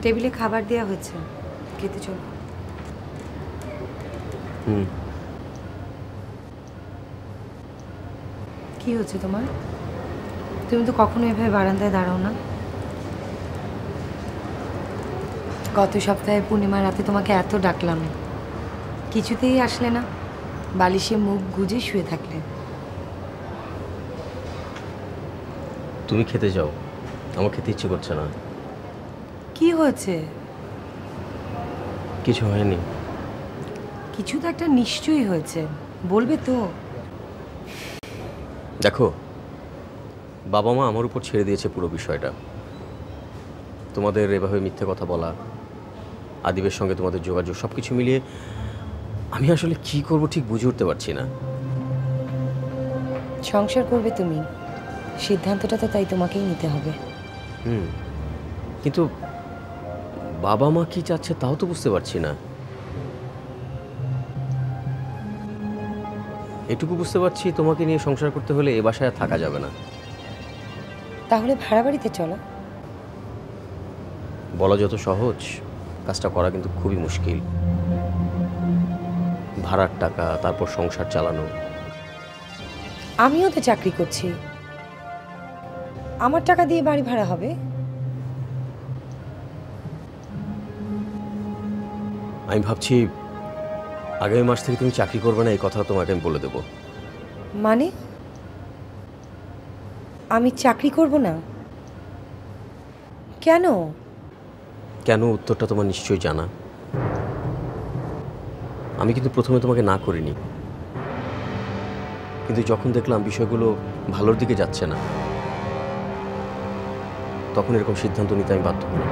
টেবিলে খাবার দেওয়া হয়েছে, খেতে চলো। কি হচ্ছে তোমার? তুমি তো কখনো এভাবে বারান্দায় দাঁড়াও না। গত সপ্তাহে পূর্ণিমা রাতে তোমাকে এত ডাকলাম, কিছুতেই আসলে না। বালিশে মুখ গুজে শুয়ে থাকলে। তুমি খেতে যাও, আমার খেতে ইচ্ছে করছে না। কি হয়েছে? কিছু হয়নি। কিছু তো একটা নিশ্চয়ই হয়েছে, বলবে তো। দেখো, বাবা মা আমার উপর ছেড়ে দিয়েছে পুরো বিষয়টা। তোমাদের এভাবে মিথ্যে কথা বলা, আদিবের সঙ্গে তোমাদের যোগাযোগ, সব কিছু মিলিয়ে আমি আসলে কি করব ঠিক বুঝে উঠতে পারছি না। সংসার করবে তুমি, সিদ্ধান্তটা তো তাই তোমাকেই নিতে হবে। কিন্তু বাবা মা কি চাচ্ছে তাও তো বুঝতে পারছি না। এটুকু বুঝতে পারছি, তোমাকে নিয়ে সংসার করতে হলে এ বাসায় আর থাকা যাবে না। তাহলে ভাড়া বাড়িতে চলো। বলা যত সহজ, কাজটা করা কিন্তু খুবই মুশকিল। ভাড়ার টাকা, তারপর সংসার চালানো। আমিও তো চাকরি করছি, আমার টাকা দিয়ে বাড়ি ভাড়া হবে? আমি ভাবছি আগামী মাস থেকে তুমি চাকরি করবে না, এই কথা তোমাকে আমি বলে দেবো। মানে আমি চাকরি করব না? কেন? কেন, উত্তরটা তোমার নিশ্চয়ই জানা। আমি কিন্তু প্রথমে তোমাকে না করিনি, কিন্তু যখন দেখলাম বিষয়গুলো ভালোর দিকে যাচ্ছে না, তখন এরকম সিদ্ধান্ত নিতে আমি বাধ্য হলাম।